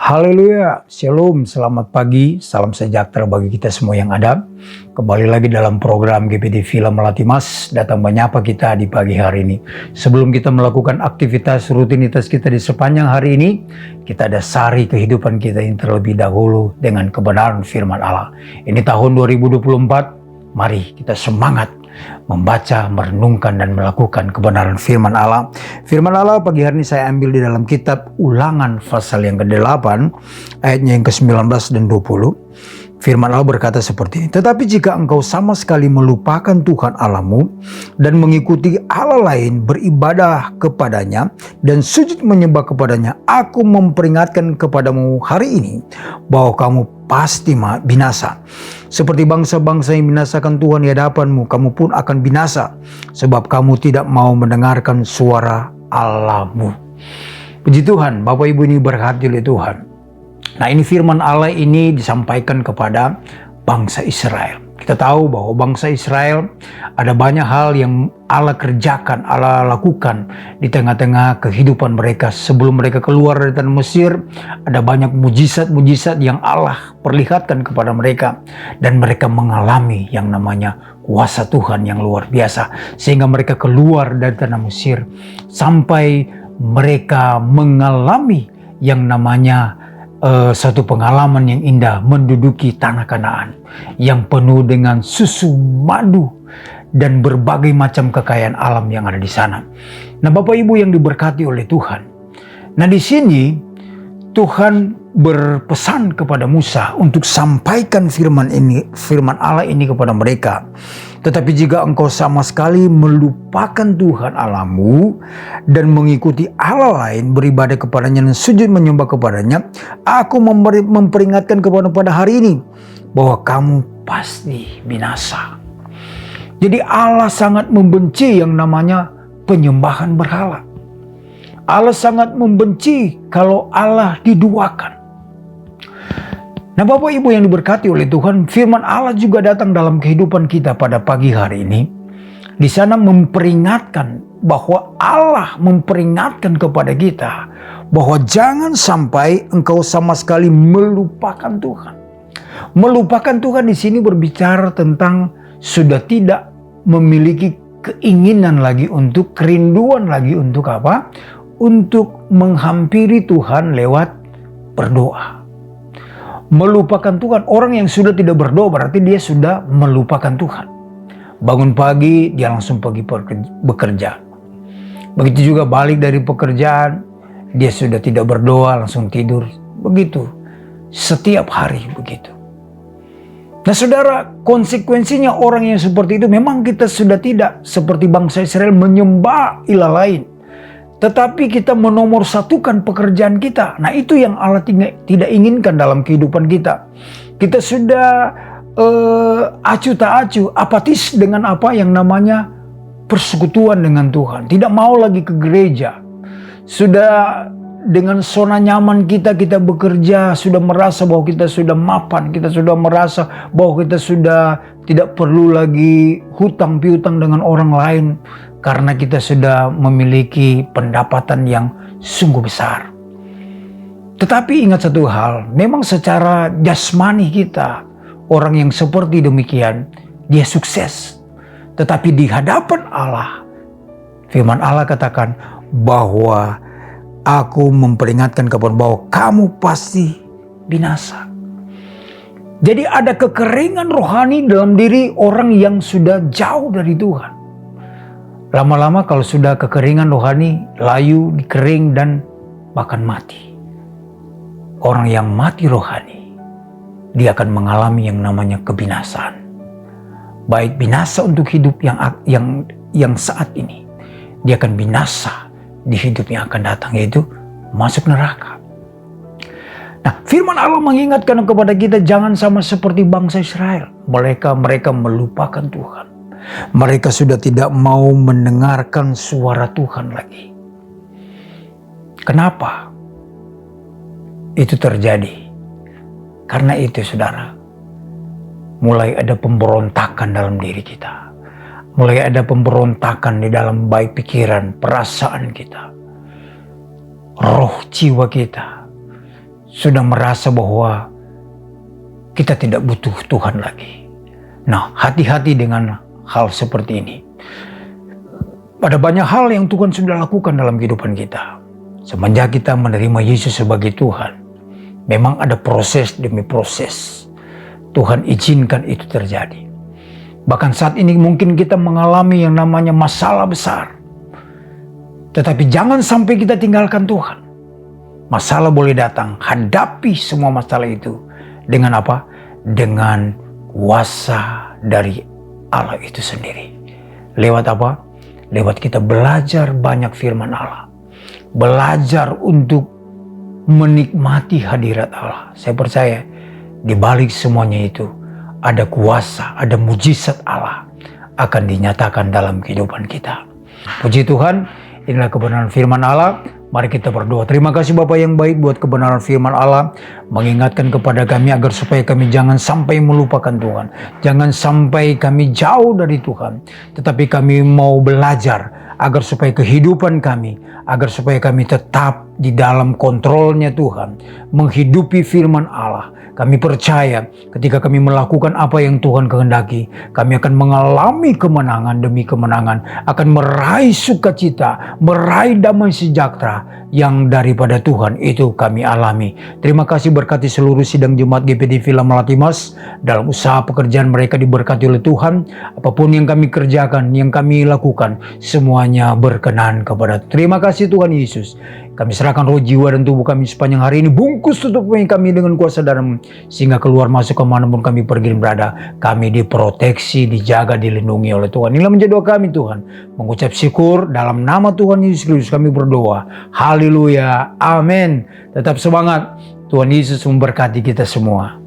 Haleluya, Shalom, selamat pagi, salam sejahtera bagi kita semua yang ada. Kembali lagi dalam program GPD Villa Melati Mas, datang menyapa kita di pagi hari ini. Sebelum kita melakukan aktivitas rutinitas kita di sepanjang hari ini, kita ada sari kehidupan kita yang terlebih dahulu dengan kebenaran firman Allah. Ini tahun 2024, mari kita semangat membaca, merenungkan, dan melakukan kebenaran firman Allah. Firman Allah pagi hari ini saya ambil di dalam kitab Ulangan pasal yang ke-8, ayatnya yang ke-19 dan 20. Firman Allah berkata seperti ini, "Tetapi jika engkau sama sekali melupakan Tuhan Allahmu dan mengikuti Allah lain, beribadah kepadanya dan sujud menyembah kepadanya, aku memperingatkan kepadamu hari ini bahwa kamu pasti binasa. Seperti bangsa-bangsa yang binasakan Tuhan di hadapanmu, kamu pun akan binasa, sebab kamu tidak mau mendengarkan suara Allahmu." Puji Tuhan, Bapak Ibu ini berkati oleh Tuhan. Nah, ini firman Allah ini disampaikan kepada bangsa Israel. Kita tahu bahwa bangsa Israel ada banyak hal yang Allah kerjakan, Allah lakukan di tengah-tengah kehidupan mereka. Sebelum mereka keluar dari tanah Mesir, ada banyak mujizat-mujizat yang Allah perlihatkan kepada mereka. Dan mereka mengalami yang namanya kuasa Tuhan yang luar biasa. Sehingga mereka keluar dari tanah Mesir sampai mereka mengalami yang namanya satu pengalaman yang indah, menduduki tanah Kanaan yang penuh dengan susu, madu, dan berbagai macam kekayaan alam yang ada di sana. Nah, Bapak Ibu yang diberkati oleh Tuhan. Nah, di sini Tuhan berpesan kepada Musa untuk sampaikan firman Allah ini kepada mereka. "Tetapi jika engkau sama sekali melupakan Tuhan Allahmu dan mengikuti Allah lain, beribadah kepadanya dan sujud menyembah kepadanya, aku memperingatkan kepada pada hari ini bahwa kamu pasti binasa." Jadi Allah sangat membenci yang namanya penyembahan berhala. Allah sangat membenci kalau Allah diduakan. Nah, Bapak Ibu yang diberkati oleh Tuhan, firman Allah juga datang dalam kehidupan kita pada pagi hari ini. Di sana memperingatkan bahwa Allah memperingatkan kepada kita bahwa jangan sampai engkau sama sekali melupakan Tuhan. Melupakan Tuhan di sini berbicara tentang sudah tidak memiliki keinginan lagi untuk, kerinduan lagi untuk apa? Untuk menghampiri Tuhan lewat berdoa. Melupakan Tuhan, orang yang sudah tidak berdoa berarti dia sudah melupakan Tuhan. Bangun pagi, dia langsung pergi bekerja. Begitu juga balik dari pekerjaan, dia sudah tidak berdoa, langsung tidur. Begitu, setiap hari begitu. Nah, saudara, konsekuensinya orang yang seperti itu, memang kita sudah tidak seperti bangsa Israel menyembah ilah lain. Tetapi kita menomorsatukan pekerjaan kita. Nah, itu yang Allah tidak inginkan dalam kehidupan kita. Kita sudah acuh tak acuh, apatis dengan apa yang namanya persekutuan dengan Tuhan. Tidak mau lagi ke gereja. Sudah dengan zona nyaman kita bekerja, sudah merasa bahwa kita sudah mapan, kita sudah merasa bahwa kita sudah tidak perlu lagi hutang piutang dengan orang lain. Karena kita sudah memiliki pendapatan yang sungguh besar. Tetapi ingat satu hal, memang secara jasmani kita, orang yang seperti demikian, dia sukses. Tetapi di hadapan Allah, firman Allah katakan bahwa aku memperingatkan kepada bahwa kamu pasti binasa. Jadi ada kekeringan rohani dalam diri orang yang sudah jauh dari Tuhan. Lama-lama kalau sudah kekeringan rohani, layu, dikering, dan bahkan mati. Orang yang mati rohani, dia akan mengalami yang namanya kebinasaan. Baik binasa untuk hidup yang saat ini, dia akan binasa di hidup yang akan datang, yaitu masuk neraka. Nah, firman Allah mengingatkan kepada kita jangan sama seperti bangsa Israel. Mereka melupakan Tuhan. Mereka sudah tidak mau mendengarkan suara Tuhan lagi. Kenapa itu terjadi? Karena itu, saudara, mulai ada pemberontakan dalam diri kita. Mulai ada pemberontakan di dalam baik pikiran, perasaan kita. Roh jiwa kita sudah merasa bahwa kita tidak butuh Tuhan lagi. Nah, hati-hati dengan hal seperti ini. Ada banyak hal yang Tuhan sudah lakukan dalam kehidupan kita. Semenjak kita menerima Yesus sebagai Tuhan, memang ada proses demi proses. Tuhan izinkan itu terjadi. Bahkan saat ini mungkin kita mengalami yang namanya masalah besar. Tetapi jangan sampai kita tinggalkan Tuhan. Masalah boleh datang, hadapi semua masalah itu. Dengan apa? Dengan kuasa dari Allah itu sendiri. Lewat apa? Lewat kita belajar banyak firman Allah. Belajar untuk menikmati hadirat Allah. Saya percaya di balik semuanya itu ada kuasa, ada mujizat Allah akan dinyatakan dalam kehidupan kita. Puji Tuhan, inilah kebenaran firman Allah. Mari kita berdoa. Terima kasih Bapa yang baik buat kebenaran firman Allah. Mengingatkan kepada kami agar supaya kami jangan sampai melupakan Tuhan. Jangan sampai kami jauh dari Tuhan. Tetapi kami mau belajar agar supaya kehidupan kami, agar supaya kami tetap di dalam kontrolnya Tuhan. Menghidupi firman Allah. Kami percaya ketika kami melakukan apa yang Tuhan kehendaki, kami akan mengalami kemenangan demi kemenangan, akan meraih sukacita, meraih damai sejahtera yang daripada Tuhan itu kami alami. Terima kasih, berkati seluruh sidang jemaat GPD Villa Melati Mas dalam usaha pekerjaan mereka diberkati oleh Tuhan. Apapun yang kami kerjakan, yang kami lakukan, semuanya berkenan kepada Tuhan. Terima kasih Tuhan Yesus. Kami serahkan roh, jiwa, dan tubuh kami sepanjang hari ini. Bungkus tutup kami dengan kuasa darah-Mu, sehingga keluar masuk kemanapun kami pergi dan berada, kami diproteksi, dijaga, dilindungi oleh Tuhan. Inilah menjadi doa kami Tuhan. Mengucap syukur dalam nama Tuhan Yesus Kristus kami berdoa. Haleluya. Amin. Tetap semangat. Tuhan Yesus memberkati kita semua.